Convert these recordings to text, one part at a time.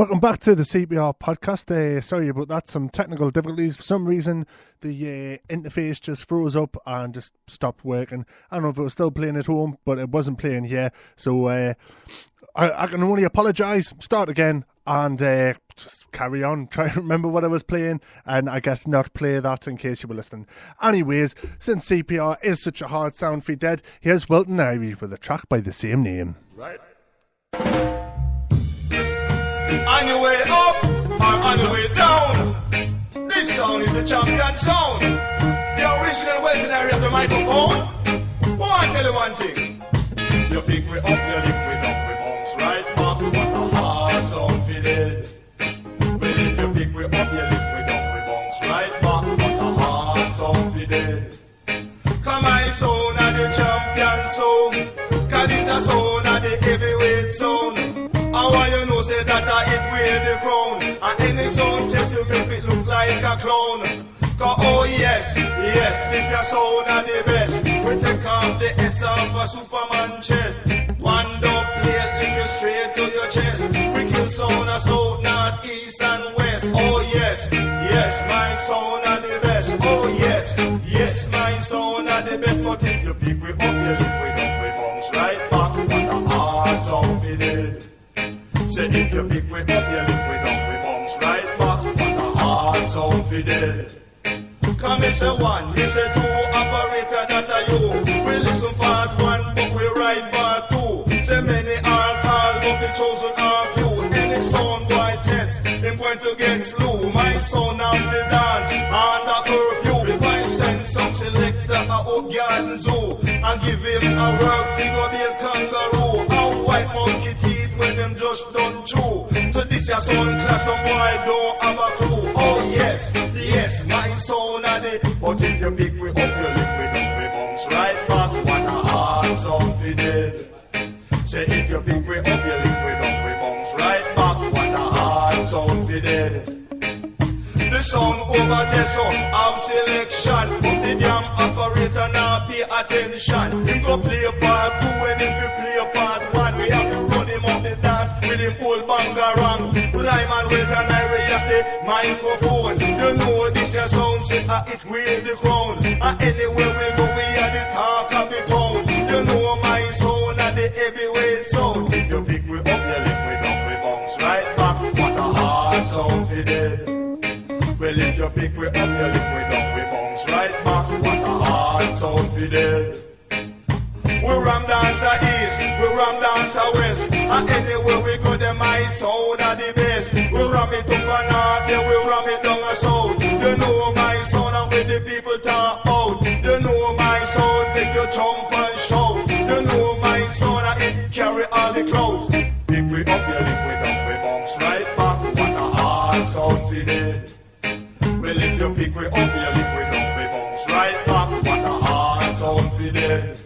Welcome back to the CPR podcast. Sorry about that, some technical difficulties. For some reason, the interface just froze up and just stopped working. I don't know if it was still playing at home, but it wasn't playing here. So I can only apologise, start again, and just carry on. Try to remember what I was playing, and I guess not play that in case you were listening. Anyways, since CPR is such a hard sound for dead, here's Wilton Ivy with a track by the same name. Right. On your way up or on your way down, this song is the champion sound. The original Weltonary of the microphone. Well, I tell you one thing. You pick me up, you lick me down, we bounce right back. What a hard sound for dead. Well, if you pick me up, you lick me down, we bounce right back. What a hard sound for dead. Come on, sound of the champion sound. Cause this a sound of the heavyweight sound. I want you know say that I hit with the crown. And any sound test you make it look like a clown. Cause oh yes, this a sound of the best. We take off the S of a Superman chest. One dub plate, lick it straight to your chest. We kill sound of south, north, east and west. Oh yes, my sound of the best. Oh yes, my sound of the best. But if you pick me up, you lick me down, we bounce right back. What a hard sound for dead. Say if you pick me up, you lick me down, we bounce right back. What a hard sound for dead. Come and say one, me say two, operator that are you. We listen part one, but we write part two. Say many are called, but the chosen are few. Any sound boy test, him going to get slew. My son of the dance, under curfew. I send some selector a up garden zoo and give him a work figure build kangaroo. A white monkey teeth when them just done chew. To this your son class, some boy don't have a clue. Oh yes, my son of the. But if you pick me up, you lick me down, we bounce right back. What a hard sound for dead. Say if you pick me up, you lick me down, we bounce right back. What a hard sound for dead. The sound over there, so have selection. But the damn operator now pay attention. Him go play part 2 and if you play part 1, we have to run him up the dance with him old bangarang. But I'm on wait and I react the microphone. You know this your sound, say it will the crown. And anywhere we go, we are the talk of the town. You know my sound and the heavyweight sound. If you pick me up, you lick me down, we bounce right back. What a hard sound for dead. Well, if you pick me up, you lick me down, we bounce right back. What a hard sound for dead. We ram dancer east, we ram dancer west. And anywhere we go, them my sound are the best. We ram it up and north, then we ram it down a south. You know my sound and where the people talk out. You know my sound make you jump and shout. You know my sound and it carry all the clouds. Pick me up, you lick me down, we bounce right back. What a hard sound for dead. Well, if you pick me up, you lick me down, we bounce right back. What a hard sound for dead.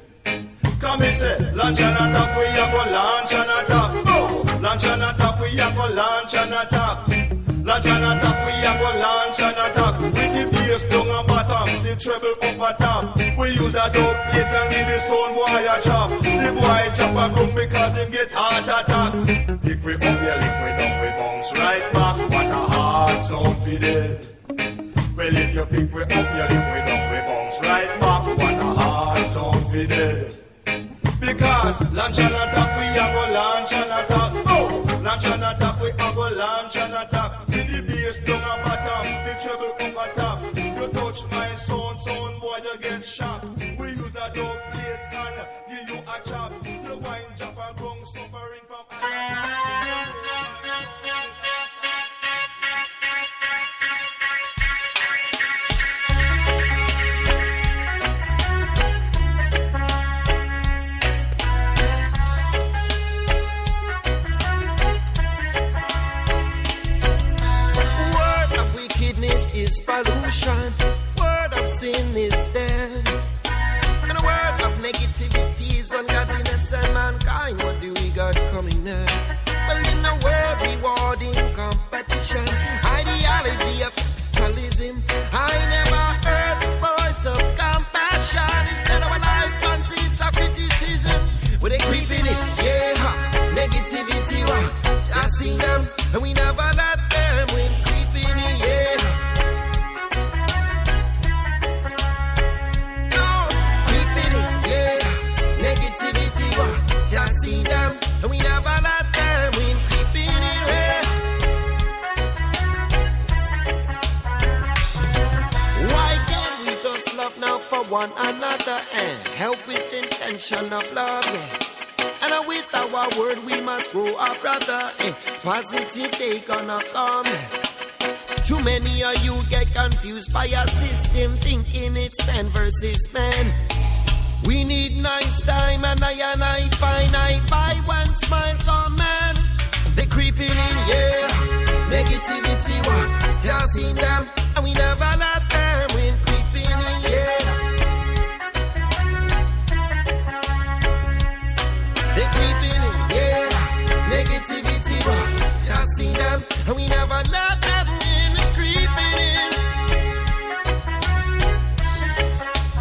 Come and say, launch and attack, we a go launch and attack. Oh, launch and attack, we a go launch and attack. Launch and attack, we a go launch and attack. With the bass down and bottom, the treble up at top. We use a dope plate and give the sound boy a chop. The boy chop a ground because him get heart attack. Pick me up, you lick me down, we bounce right back. What a hard sound for dead. Well, if you pick me up, you lick me down, we bounce right back. What a hard sound for dead. Because launch and attack, we a go launch and attack. Oh, launch and attack, we a go launch and attack. With the bass down and bottom, the treble up at top. You touch my sound boy, you get shocked. We use a dope plate and give you a chop. You wine chop and gong suffering from is pollution, word of sin is death, and a word of negativity is ungodliness and mankind. What do we got coming now? Well, in a world rewarding competition, ideology of capitalism, I never heard the voice of compassion. Instead of a life consists of criticism, with they creeping it, yeah, negativity, just see them, and we never one another and help with intention of love, yeah. And with our word we must grow up, brother, positive they gonna come, yeah. Too many of you get confused by a system, thinking it's man versus man. We need nice time and I finite by one smile command. They creeping in, yeah. Negativity, what? Just seen them, and we never let them win. Creeping in, yeah. They creeping in, yeah. Negativity, what? Just seen them, and we never let them win. Creeping in.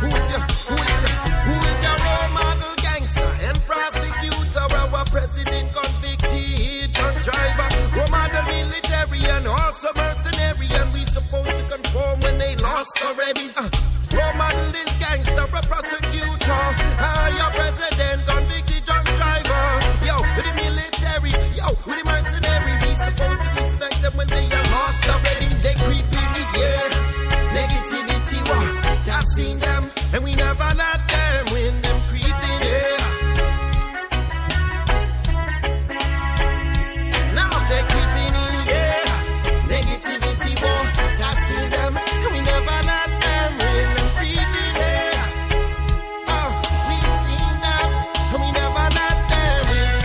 Who is your role model gangster and prosecutor? Our president convicted drunk driver, role model military and also mercenary, and we supposed to conform when they lost already. Role model is gangster, a prosecutor. Your president convicted drunk driver. Yo, with the military, yo, with the mercenary, we supposed to respect them when they are lost already. They creeping, yeah. Negativity, what? Just seen them, and we never let them win. Them creeping, yeah. Now they creeping in, yeah. Negativity, what? Just seen them, and we never let them win. Them creeping, yeah. We seen them, and we never let them win.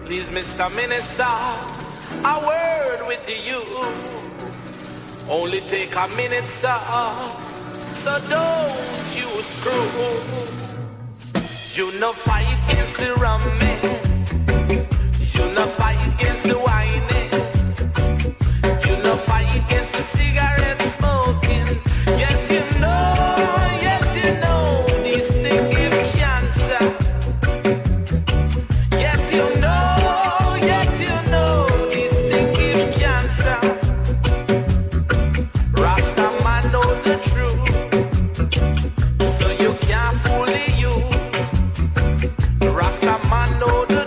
Please, Mr. Minister, a word with you. Only take a minute, sir, so don't you screw. You no fight against the rum man. You no fight against the wine. You no fight against the cigarette smoking. Yet you know these things give cancer. Yet you know these things give cancer. Rasta man know the truth, so you can't fool the youth. Rasta man know the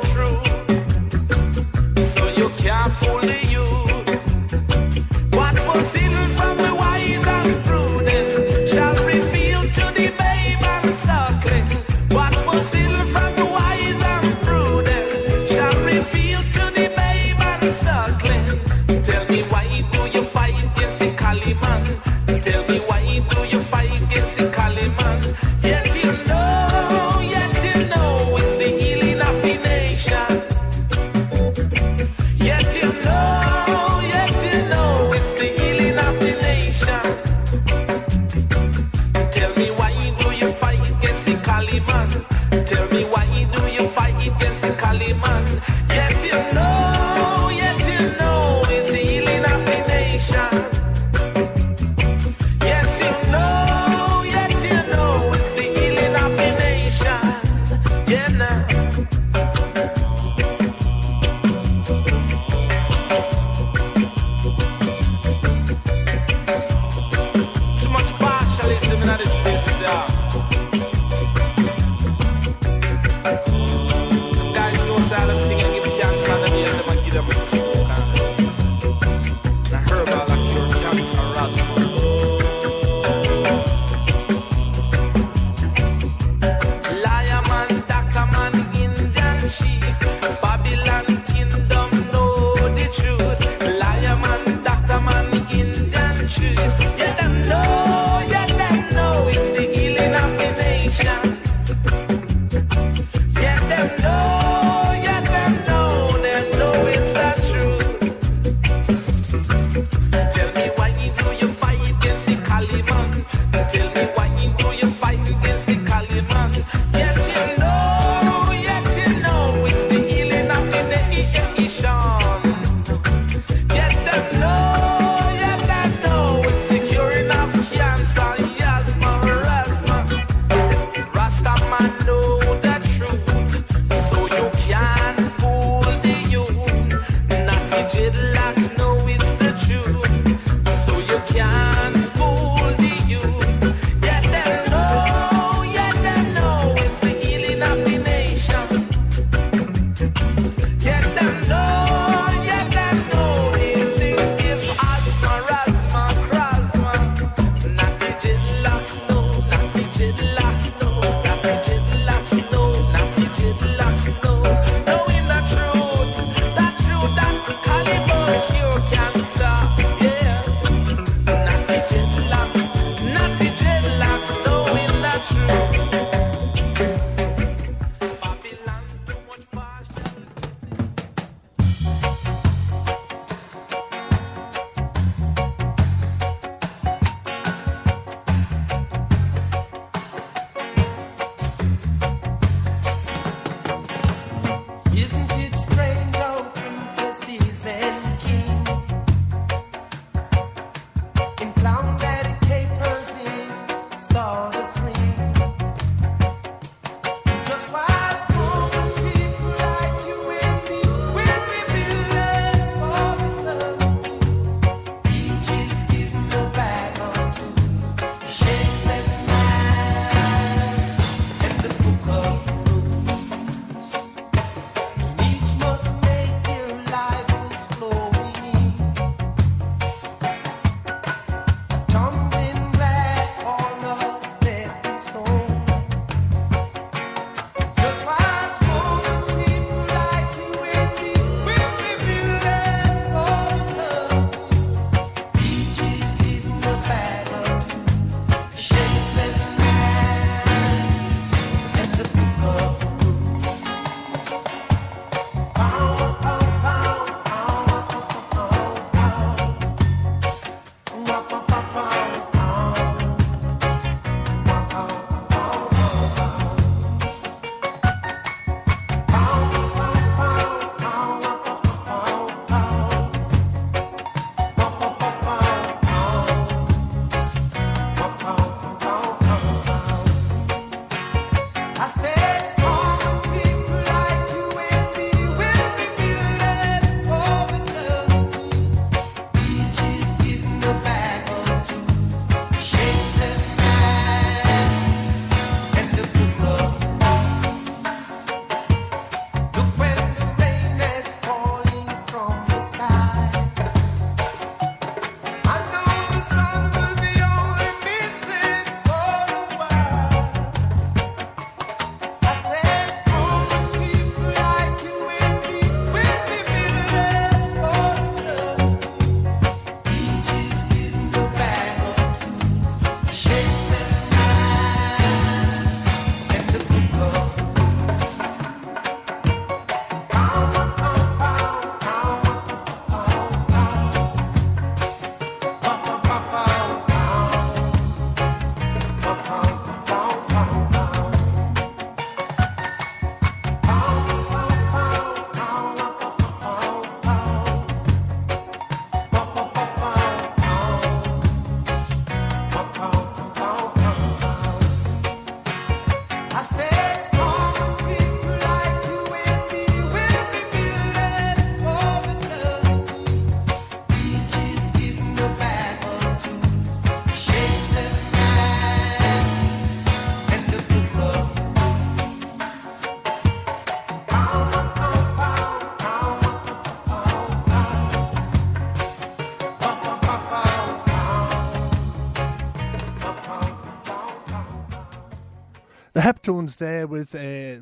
The Heptones there with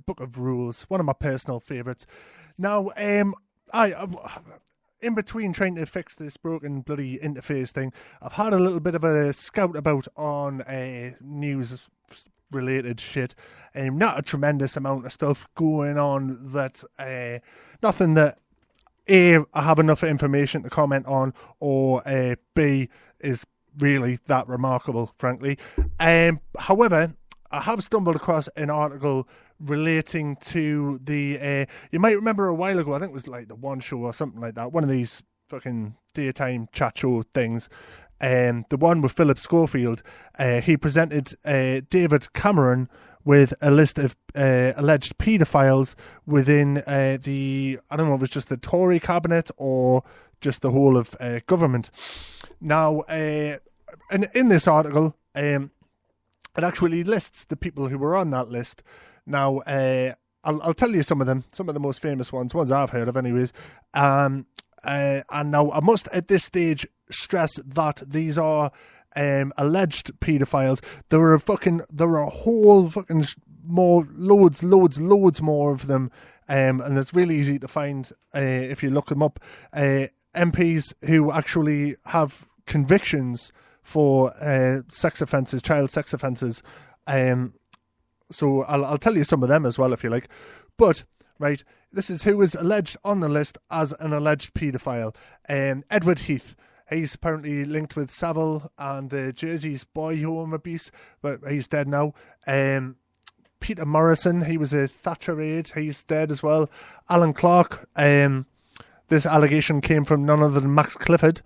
Book of Rules, one of my personal favourites. Now, I'm in between trying to fix this broken bloody interface thing, I've had a little bit of a scout about on news related shit. Not a tremendous amount of stuff going on that nothing that A, I have enough information to comment on, or B, is really that remarkable, frankly. However, I have stumbled across an article relating to the you might remember a while ago, I think it was like the One Show or something like that, one of these fucking daytime chat show things, the one with Philip Schofield. He presented David Cameron with a list of alleged paedophiles within the, I don't know if it was just the Tory cabinet or just the whole of government. Now, in this article, it actually lists the people who were on that list. Now, I'll tell you some of them, some of the most famous ones I've heard of anyways. And now I must at this stage stress that these are alleged paedophiles. There are a whole fucking loads more of them. And it's really easy to find if you look them up. MPs who actually have convictions for sex offences, child sex offences. So I'll tell you some of them as well if you like. But, right, this is who is alleged on the list as an alleged paedophile. Edward Heath. He's apparently linked with Savile and the Jersey's boy home abuse, but he's dead now. Peter Morrison, he was a Thatcher aide. He's dead as well. Alan Clark. This allegation came from none other than Max Clifford.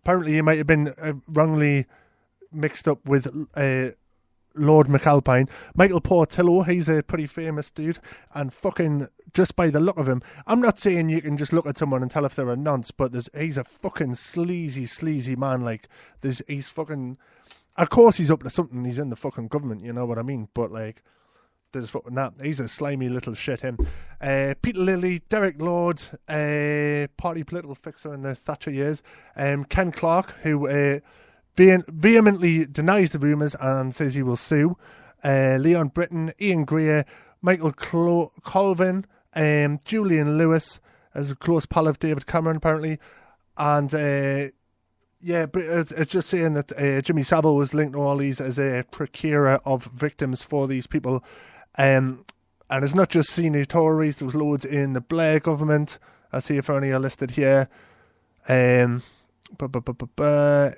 Apparently he might have been wrongly mixed up with Lord McAlpine. Michael Portillo, he's a pretty famous dude, and fucking just by the look of him, I'm not saying you can just look at someone and tell if they're a nonce, but he's a fucking sleazy man. Like, he's fucking, of course he's up to something, he's in the fucking government, you know what I mean, but like, there's fucking that. He's a slimy little shit, him. Peter Lilly, Derek Lord, party political fixer in the Thatcher years. Ken Clark, who vehemently denies the rumours and says he will sue. Leon Britton, Ian Greer, Michael Colvin, Julian Lewis, as a close pal of David Cameron, apparently. And yeah, but it's just saying that Jimmy Savile was linked to all these as a procurer of victims for these people. And it's not just senior Tories, there was loads in the Blair government. I see if any are listed here.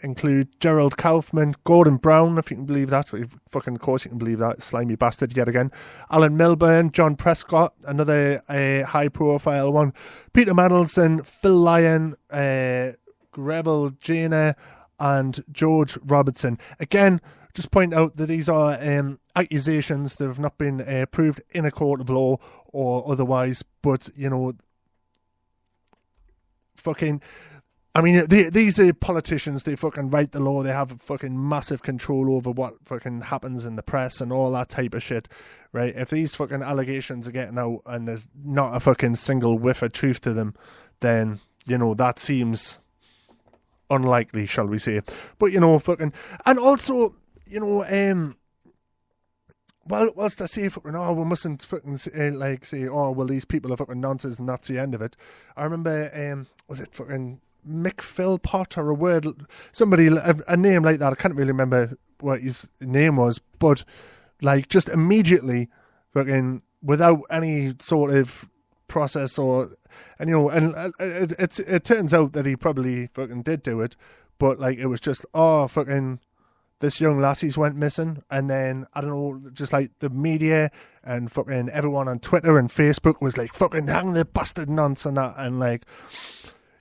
Include Gerald Kaufman, Gordon Brown, if you can believe that. Fucking of course you can believe that, slimy bastard yet again. Alan Milburn, John Prescott, another high profile one. Peter Mandelson, Phil Lyon, Greville Jenner, and George Robertson. Again, just point out that these are accusations that have not been proved in a court of law or otherwise, but, you know, fucking, I mean, these are politicians, they fucking write the law, they have fucking massive control over what fucking happens in the press and all that type of shit, right? If these fucking allegations are getting out and there's not a fucking single whiff of truth to them, then, you know, that seems unlikely, shall we say. But, you know, fucking, and also, you know, whilst I say fucking, oh, we mustn't fucking like say, oh, well, these people are fucking nonsense and that's the end of it. I remember, was it fucking Mick Philpott or a word, somebody, a name like that, I can't really remember what his name was, but like just immediately fucking without any sort of process or, and you know, and it turns out that he probably fucking did do it, but like it was just, oh, fucking this young lassie's went missing, and then I don't know, just like the media and fucking everyone on Twitter and Facebook was like, fucking hang the bastard nonce and that, and like,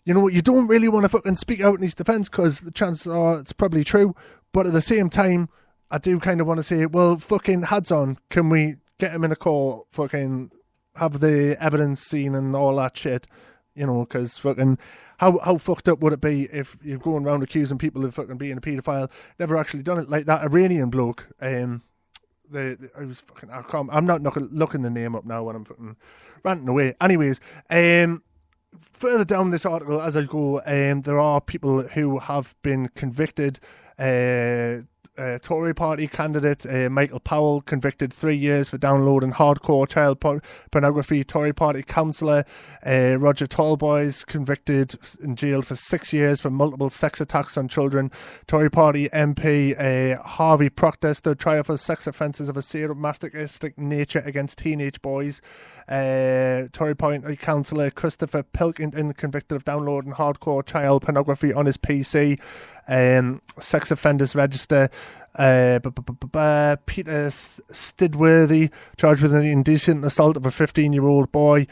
you know, you don't really want to fucking speak out in his defence because the chances are it's probably true, but at the same time, I do kind of want to say, well, fucking heads on, can we get him in a court, fucking have the evidence seen and all that shit, you know, because fucking, how fucked up would it be if you're going around accusing people of fucking being a paedophile, never actually done it, like that Iranian bloke, I was fucking, I'm not looking the name up now when I'm fucking ranting away. Anyways, further down this article as I go, there are people who have been convicted. Tory party candidate Michael Powell convicted 3 years for downloading hardcore child pornography. Tory party councillor Roger Tallboys convicted in jail for 6 years for multiple sex attacks on children. Tory party MP Harvey Proctor stood trial for sex offences of a sadomasochistic nature against teenage boys. Tory party councillor Christopher Pilkington convicted of downloading hardcore child pornography on his PC. Sex offenders register. Peter Stidworthy charged with an indecent assault of a 15-year-old boy.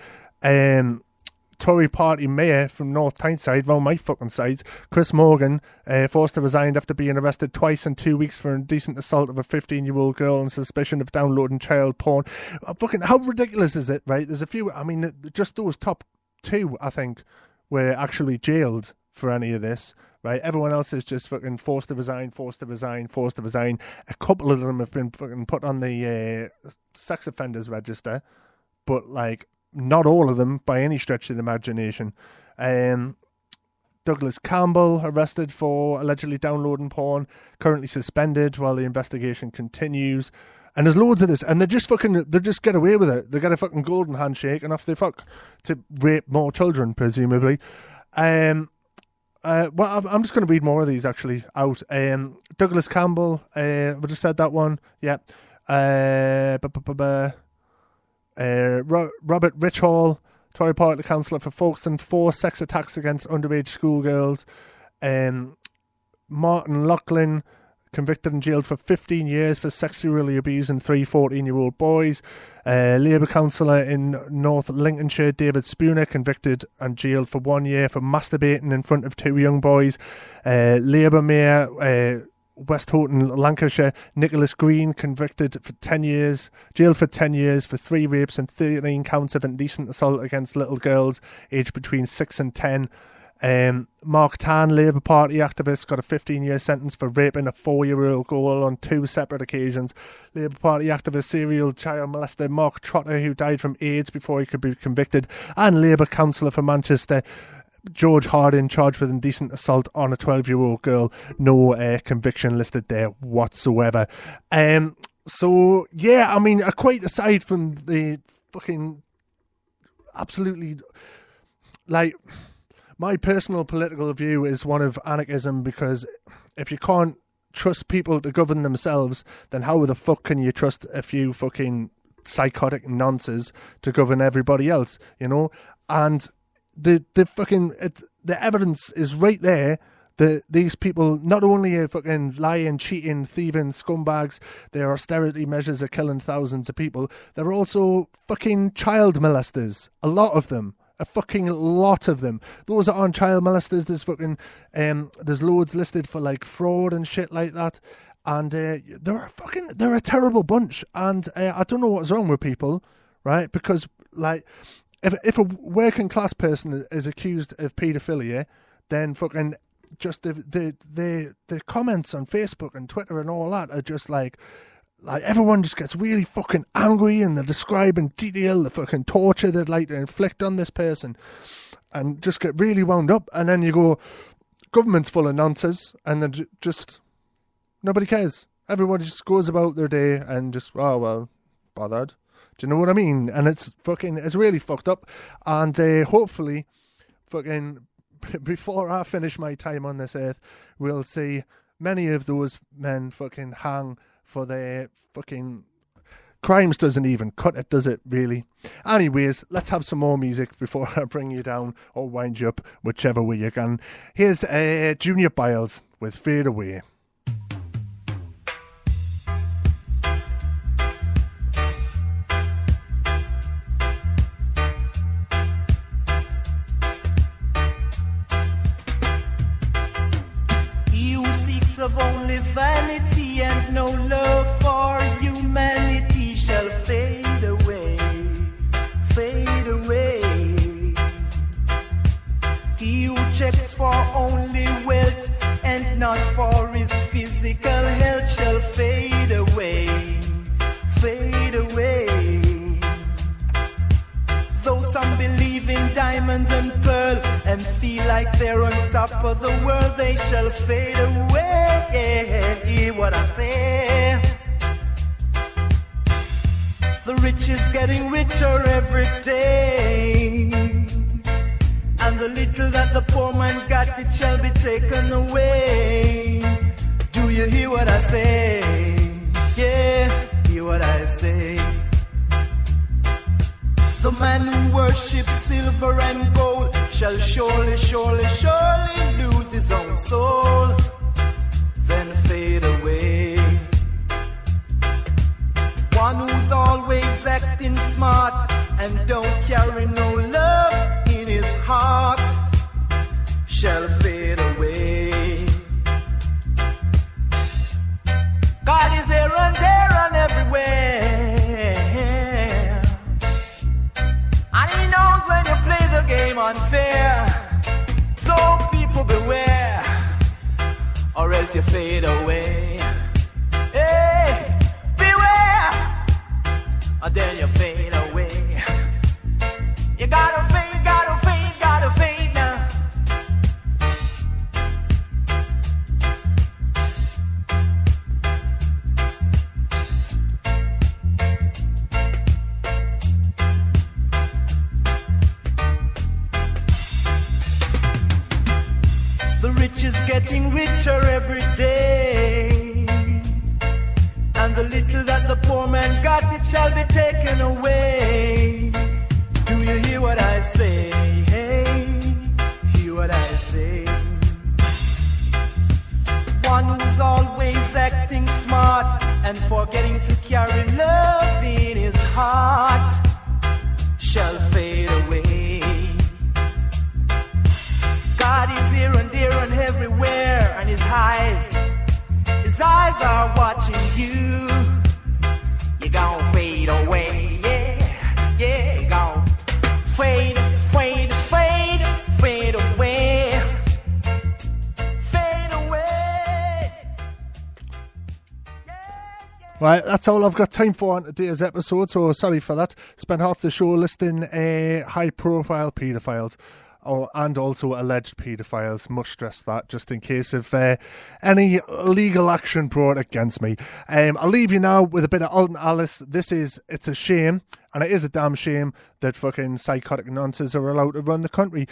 Tory party mayor from North Tyneside, round my fucking sides, Chris Morgan, forced to resign after being arrested twice in 2 weeks for indecent assault of a 15-year-old girl on suspicion of downloading child porn. Fucking, how ridiculous is it, right? There's a few, I mean, just those top two, I think, were actually jailed for any of this. Right, everyone else is just fucking forced to resign. A couple of them have been fucking put on the sex offenders register, but like not all of them by any stretch of the imagination. Douglas Campbell arrested for allegedly downloading porn, currently suspended while the investigation continues. And there's loads of this, and they just get away with it. They get a fucking golden handshake, and off they fuck to rape more children, presumably. Well, I'm just going to read more of these actually out. Douglas Campbell, we just said that one. Yeah. Robert Richhall, Tory party councillor for Folkestone, 4 sex attacks against underage schoolgirls. Martin Loughlin, convicted and jailed for 15 years for sexually abusing 3 14-year-old boys. Labour councillor in North Lincolnshire, David Spooner, convicted and jailed for 1 year for masturbating in front of 2 young boys. Labour mayor, West Houghton, Lancashire, Nicholas Green, convicted for 10 years, jailed for 10 years for 3 rapes and 13 counts of indecent assault against little girls aged between 6 and 10. Mark Tan, Labour Party activist, got a 15-year sentence for raping a 4-year-old girl on 2 separate occasions. Labour Party activist, serial child molester Mark Trotter, who died from AIDS before he could be convicted. And Labour councillor for Manchester, George Harding, charged with indecent assault on a 12-year-old girl. No conviction listed there whatsoever. So, yeah, I mean, quite aside from the fucking absolutely, like... My personal political view is one of anarchism, because if you can't trust people to govern themselves, then how the fuck can you trust a few fucking psychotic nonces to govern everybody else, you know? And the evidence is right there that these people not only are fucking lying, cheating, thieving scumbags, their austerity measures are killing thousands of people, they're also fucking child molesters, a lot of them. A fucking lot of them. Those that aren't child molesters, there's fucking there's loads listed for like fraud and shit like that. And they're a terrible bunch. And I don't know what's wrong with people, right? Because like if a working class person is accused of paedophilia, then fucking just the comments on Facebook and Twitter and all that are just like everyone just gets really fucking angry, and they describe in detail the fucking torture they'd like to inflict on this person and just get really wound up. And then you go, government's full of nonsense, and then just nobody cares. Everyone just goes about their day and just, oh, well, bothered. Do you know what I mean? And it's really fucked up. And hopefully, fucking, before I finish my time on this earth, we'll see many of those men fucking hang for their fucking crimes. Doesn't even cut it, does it, really? Anyways, let's have some more music before I bring you down or wind you up, whichever way you can. Here's Junior Biles with Fade Away. Of only vanity and no love for humanity shall fade away, fade away. He who checks for only wealth and not for his physical health shall fade away, fade away. Those some believe in diamonds and pearl and feel like they're on top of the world, they shall fade away. Hear what I say. The rich is getting richer every day, and the little that the poor man got, it shall be taken away. Do you hear what I say? Yeah, hear what I say. The man who worships silver and gold shall surely, surely, surely lose his own soul, then fade away. One who's always acting smart and don't carry no love in his heart shall fade away. God is here and there and everywhere, and He knows when you play the game unfair. So people beware, or else you fade away. Hey, beware, or then you fade away. You gotta fade, gotta fade, gotta fade now. The rich is getting richer every day, and the little that the poor man got, it shall be taken away. Do you hear what I say? Hey, hear what I say. One who's always acting smart and forgetting to carry love in his heart shall fade away. God is here and there and everywhere, and His eyes are watching you. You're gonna fade away, yeah, yeah, you're gonna fade, fade, fade, fade away, fade away. Right, that's all I've got time for on today's episode, so sorry for that. Spent half the show listing high-profile paedophiles. And also alleged paedophiles. Must stress that, just in case of any legal action brought against me. I'll leave you now with a bit of Alton Alice. It's a shame, and it is a damn shame that fucking psychotic nonsense are allowed to run the country.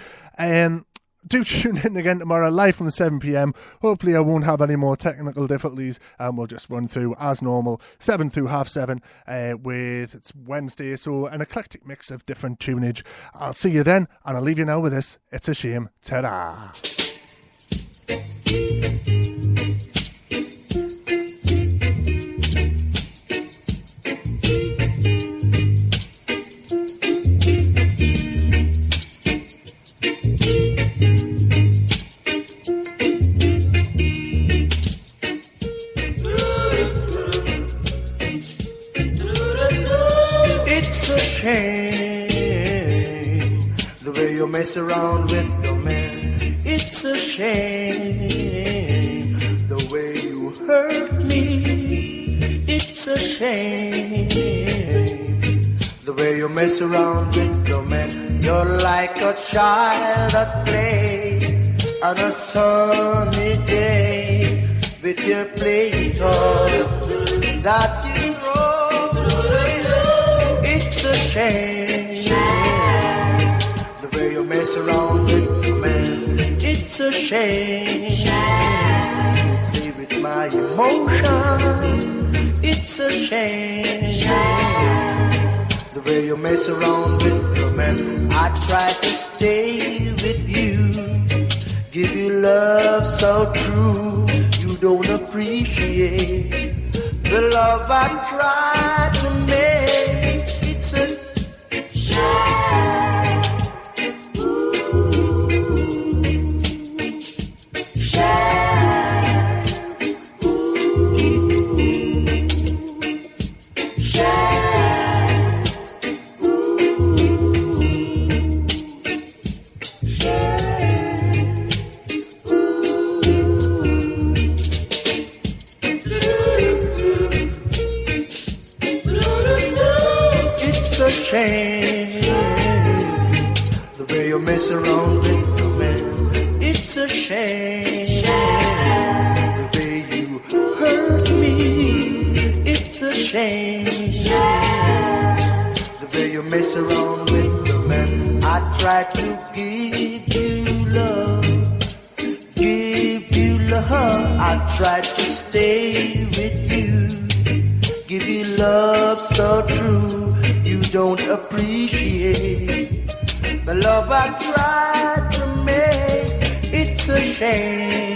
Do tune in again tomorrow, live from 7 p.m. Hopefully I won't have any more technical difficulties, and we'll just run through as normal, 7 through half 7, with it's Wednesday, so an eclectic mix of different tunage. I'll see you then, and I'll leave you now with this. It's a shame. Ta-da! The way you mess around with the man, it's a shame. The way you hurt me, it's a shame. The way you mess around with the man, you're like a child at play on a sunny day with your play toy that you roll. It's a shame. The way you mess around with the man, it's a shame. You play with my emotions, it's a shame. The way you mess around with the man, I try to stay with you, give you love so true. You don't appreciate the love I try to make. It's a shame. It's a shame the way you hurt me. It's a shame the way you mess around with the man. I try to give you love, I try to stay with you, give you love so true. You don't appreciate the love I tried to make. It's a shame